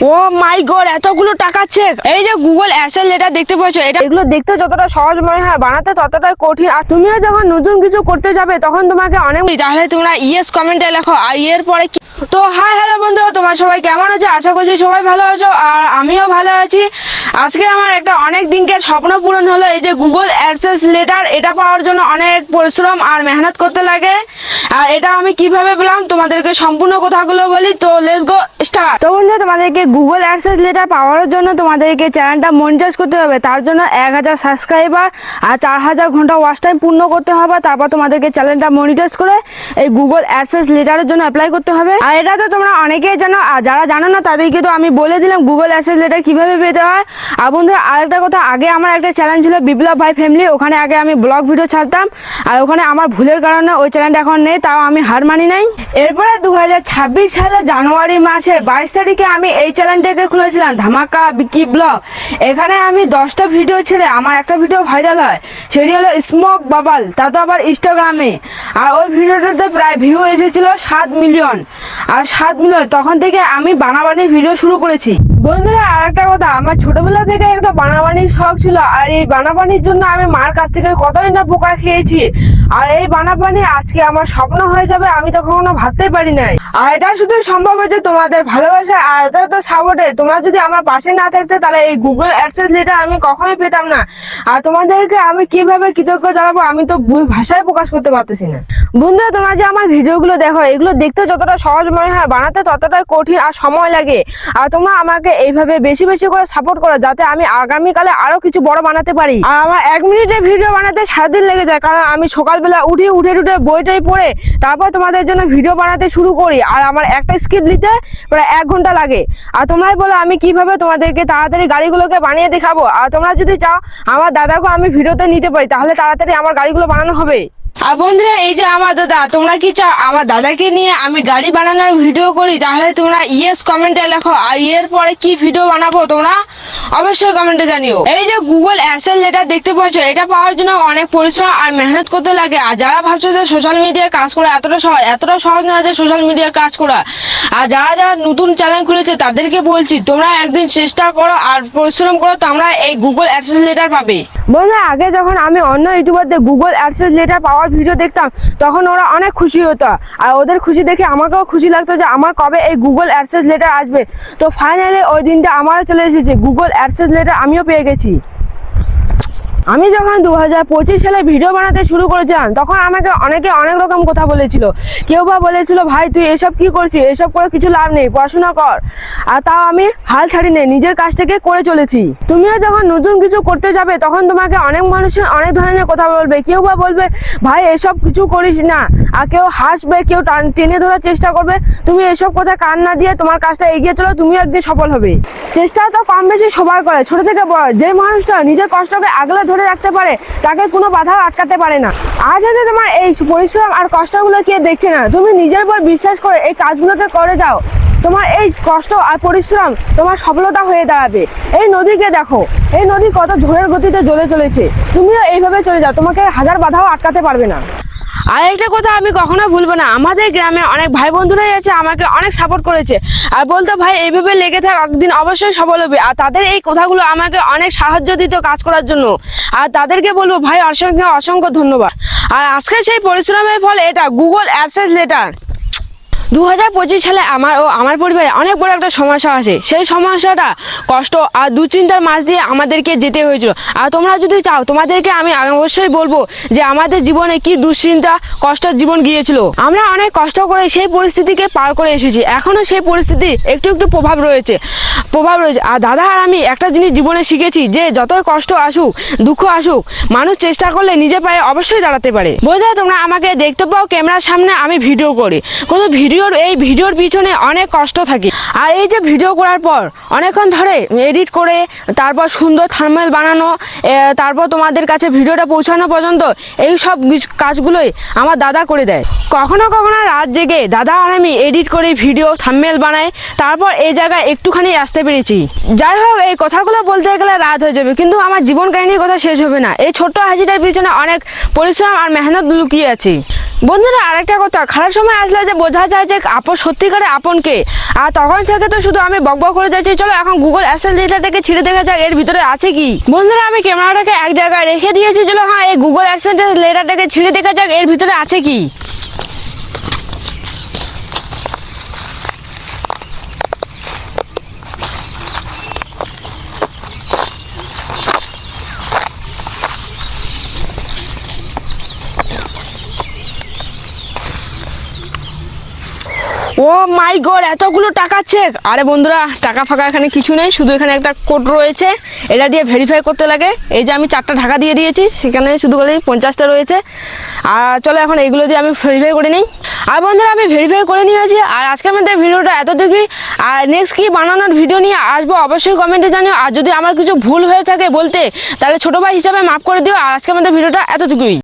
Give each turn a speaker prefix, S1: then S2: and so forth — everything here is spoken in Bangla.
S1: ও মাই গড, এতগুলো টাকা চেক! এই যে গুগল অ্যাসেট লেটার দেখতে পাচ্ছ, এগুলো দেখতে যতটা সহজ মনে হয় বানাতে ততটাই কঠিন। আর তুমিও যখন নতুন কিছু করতে যাবে তখন তোমাকে অনেক, তাহলে তোমরা ইয়েস কমেন্টে লেখো আর এর পরে কি। তো হাই হ্যালো বন্ধুরা, তোমার সবাই কেমন আছো? আশা করছি সবাই ভালো আছো আর আমিও ভালো আছি। আজকে আমার একটা অনেক দিনকার স্বপ্ন পূরণ হলো। এই যে গুগল অ্যাডসেন্স লেটার, এটা পাওয়ার জন্য অনেক পরিশ্রম আর মেহনত করতে লাগে। আর এটা আমি কিভাবে পেলাম তোমাদেরকে সম্পূর্ণ কথাগুলো বলি। তো লেটস গো স্টার্ট। তো বন্ধু, তোমাদেরকে গুগল অ্যাডসেন্স লেটার পাওয়ার জন্য তোমাদেরকে চ্যানেলটা মনিটাইজ করতে হবে। তার জন্য 1000 সাবস্ক্রাইবার আর 4000 ঘন্টা ওয়াচ টাইম পূর্ণ করতে হবে। তারপর তোমাদেরকে চ্যানেলটা মনিটাইজ করে এই গুগল অ্যাডসেন্স লেটারের জন্য অ্যাপ্লাই করতে হবে। আর এটা তো তোমরা অনেকেই জানো, আর যারা জানো না তাদেরকে তো আমি বলে দিলাম গুগল অ্যাডসেন্স লেটার কিভাবে পেতে হয়। আর বন্ধুরা, আরেকটা কথা, আগে আমার একটা চ্যানেল ছিল বিপ্লব ভাই ফ্যামিলি, ওখানে আগে আমি ব্লগ ভিডিও ছাড়তাম। আর ওখানে আমার ভুলের কারণে ওই চ্যানেলটা এখন নেই, তাও আমি হার মানি নাই। এরপরে 2026 সালে জানুয়ারি মাসের 22 তারিখে আমি এই চ্যানেলটাকে খুলেছিলাম ধামাকা বিকি ব্লগ। এখানে আমি 10টা ভিডিও ছেড়ে আমার একটা ভিডিও ভাইরাল হয়, সেটি হলো স্মোক বাবাল, তা তো আবার ইনস্টাগ্রামে। আর ওই ভিডিওটাতে প্রায় ভিউ এসেছিল 7 মিলিয়ন। আর 7 মিলিয়ন তখন থেকে আমি বানাবানি ভিডিও শুরু করেছি। বন্ধুরা, আর একটা কথা, আমার ছোটবেলা থেকে একটা বানাবানির শখ ছিল। আর এই বানাবানির জন্য আমি মার কাছ থেকে কতই না পোকা খেয়েছি। আর এই বানাবানি আজকে আমার স্বপ্ন হয়ে যাবে, আমি তো কখনো ভাবতেই পারি নাই। আর এটা শুধু সম্ভব হয়েছে তোমাদের ভালোবাসা আর এটা তো সাপোর্টে। তোমরা যদি আমার পাশে না থাকতে তাহলে এই গুগল অ্যাডসেন্স লেটার আমি কখনোই পেতাম না। আর তোমাদেরকে আমি কিভাবে কৃতজ্ঞ জানাবো আমি তো ভাষায় প্রকাশ করতে পারতেছি না। বন্ধুরা, তোমরা যে আমার ভিডিওগুলো দেখো, এগুলো দেখতে যতটা সহজ মনে হয় বানাতে ততটাই কঠিন আর সময় লাগে। আর তোমরা আমাকে এইভাবে বেশি বেশি করে সাপোর্ট করো, যাতে আমি আগামীকালে আরো কিছু বড় বানাতে পারি। আর আমার 1 মিনিটের ভিডিও বানাতে সারাদিন লেগে যায়, কারণ আমি সকালবেলা উঠে বইটাই পড়ে তারপর তোমাদের জন্য ভিডিও বানাতে শুরু করি। আর আমার একটা স্ক্রিপ্ট নিতে প্রায় 1 ঘন্টা লাগে। আর তোমরাই বলো আমি কিভাবে তোমাদেরকে তাড়াতাড়ি গাড়িগুলোকে বানিয়ে দেখাবো। আর তোমরা যদি চাও আমার দাদাকে আমি ভিডিওতে নিতে পারি, তাহলে তাড়াতাড়ি আমার গাড়িগুলো বানানো হবে। আর বন্ধুরা, এই যে আমার দাদা, তোমরা কি চাও আমার দাদাকে নিয়ে আমি গাড়ি বানানোর ভিডিও করি? তাহলে তোমরা ইয়েস কমেন্টে লেখো। আর এর পরে কি ভিডিও বানাবো তোমরা অবশ্যই কমেন্টে জানিও। এই যে গুগল অ্যাসেট লেটার দেখতে পাচ্ছ, এটা পাওয়ার জন্য অনেক পরিশ্রম আর মেহনত করতে লাগে। আর যারা ভাবছো যে সোশ্যাল মিডিয়ায় কাজ করা এতটা সহজ না যে সোশ্যাল মিডিয়ায় কাজ করা। আর যারা নতুন চ্যানেল খুলেছে তাদেরকে বলছি, তোমরা একদিন চেষ্টা করো আর পরিশ্রম করো, তোমরা এই গুগল অ্যাডসেন্স লেটার পাবে। বন্ধুরা, আগে যখন আমি অন্য ইউটিউবারদের গুগল অ্যাডসেন্স লেটার পাওয়ার ভিডিও দেখতাম তখন ওরা অনেক খুশি হতো। আর ওদের খুশি দেখে আমাকেও খুশি লাগতো যে আমার কবে এই গুগল অ্যাডসেন্স লেটার আসবে। তো ফাইনালি ওই দিনটা আমারও চলে এসেছে, গুগল অ্যাডসেন্স লেটার আমিও পেয়ে গেছি। আমি যখন 2025 সালে ভিডিও বানাতে শুরু করেছিলাম তখন আমাকে অনেকে অনেক রকম কথা বলেছিল। কেউ বা বলেছিল, ভাই তুই এসব কি করছিস, এসব করে কিছু লাভ নেই, পড়াশোনা কর। আর তাও আমি হাল ছাড়ি নেই, নিজের কাজটাকে করে চলেছি। তুমিও যখন নতুন কিছু করতে যাবে তখন তোমাকে অনেক মানুষের অনেক ধরনের কথা বলবে। কেউ বা বলবে ভাই এসব কিছু করিস না, আর কেউ হাসবে, কেউ টেনে ধরার চেষ্টা করবে। তুমি এসব কথা কান না দিয়ে তোমার কাজটা এগিয়ে চলো, তুমিও একদিন সফল হবে। চেষ্টা তো কম বেশি সবাই করে, ছোট থেকে বড়। যে মানুষটা নিজের কষ্টকে আগলে ধরে রাখতে পারে তাকে কোনো বাধা আটকাতে পারে না। আজ যদি তোমার এই পরিশ্রম আর কষ্টগুলো কে দেখছে না, তুমি নিজের উপর বিশ্বাস করে এই কাজগুলোকে করে যাও, তোমার এই কষ্ট আর পরিশ্রম তোমার সফলতা হয়ে দাঁড়াবে। এই নদীকে দেখো, এই নদী কত ঝড়ের গতিতে জ্বলে চলেছে। তুমিও এইভাবে চলে যাও, তোমাকে হাজার বাধাও আটকাতে পারবে না। আর একটা কথা আমি কখনো ভুলবো না, আমাদের গ্রামে অনেক ভাই বন্ধুরাই আছে আমাকে অনেক সাপোর্ট করেছে আর বলতো ভাই এইভাবে লেগে থাক, একদিন অবশ্যই সফল হবে। আর তাদের এই কথাগুলো আমাকে অনেক সাহায্য দিত কাজ করার জন্য। আর তাদেরকে বলবো ভাই অসংখ্য অসংখ্য ধন্যবাদ। আর আজকে সেই পরিশ্রমের ফল এটা গুগল অ্যাডসেন্স লেটার। 2025 সালে আমার ও আমার পরিবারে অনেক বড় একটা সমস্যা আসে। সেই সমস্যাটা কষ্ট আর দুশ্চিন্তার মাঝ দিয়ে আমাদেরকে যেতে হয়েছিল। আর তোমরা যদি চাও তোমাদেরকে আমি অবশ্যই বলবো যে আমাদের জীবনে কি দুশ্চিন্তা কষ্টের জীবন গিয়েছিল। আমরা অনেক কষ্ট করে সেই পরিস্থিতিকে পার করে এসেছি, এখনও সেই পরিস্থিতি একটু একটু প্রভাব রয়েছে। আর দাদা আর আমি একটা জিনিস জীবনে শিখেছি যে যতই কষ্ট আসুক দুঃখ আসুক, মানুষ চেষ্টা করলে নিজের পায়ে অবশ্যই দাঁড়াতে পারে। বন্ধুরা, তোমরা আমাকে দেখতে পাও ক্যামেরার সামনে আমি ভিডিও করি, কোনো ভিডিওর পিছনে অনেক কষ্ট থাকে। আর এই যে ভিডিও করার পর অনেকক্ষণ ধরে এডিট করে তারপর সুন্দর থাম্বনেল বানানো, তারপর তোমাদের কাছে ভিডিওটা পৌঁছানো পর্যন্ত এই সব কাজগুলোই আমার দাদা করে দেয়। কখনো কখনো রাত জেগে দাদা আর আমি এডিট করে ভিডিও থাম্বনেল বানাই, তারপর এই জায়গায় একটুখানি আসতে পেরেছি। যাই হোক, এই কথাগুলো বলতে গেলে রাত হয়ে যাবে, কিন্তু আমার জীবন কাহিনীর কথা শেষ হবে না। এই ছোট্ট হাসিটার পিছনে অনেক পরিশ্রম আর মেহনত লুকিয়ে আছে। বন্ধুরা আরেকটা কথা, খারাপ সময় আসলে যে বোঝা যায় যে আপন সত্যিকারে আপনকে, আর তখন থেকে তো শুধু আমি বকবক করে যাচ্ছি। চলো এখন গুগল অ্যাসেল লেটারটাকে ছিঁড়ে দেখা যাক এর ভিতরে আছে কি। বন্ধুরা আমি ক্যামেরাটাকে এক জায়গায় রেখে দিয়েছি, চলো হ্যাঁ এই গুগল অ্যাসেল লেটারটাকে ছিঁড়ে দেখা যাক এর ভিতরে আছে কি। ও মাই গড, এতগুলো টাকার চেক! আরে বন্ধুরা টাকা ফাঁকা এখানে কিছু নেই, শুধু এখানে একটা কোড রয়েছে, এটা দিয়ে ভেরিফাই করতে লাগে। এই যে আমি 4টা টাকা দিয়ে দিয়েছি, সেখানে শুধু বলেই 50টা রয়েছে। আর চলো এখন এইগুলো দিয়ে আমি ভেরিফাই করে নিই। আর বন্ধুরা আমি ভেরিফাই করে নিয়েছি। আর আজকের মধ্যে ভিডিওটা এতটুকুই। আর নেক্সট কি বানানোর ভিডিও নিয়ে আসবো অবশ্যই কমেন্টে জানিও। আর যদি আমার কিছু ভুল হয়ে থাকে বলতে, তাহলে ছোটো ভাই হিসাবে মাফ করে দিও। আর আজকের মধ্যে ভিডিওটা এতটুকুই।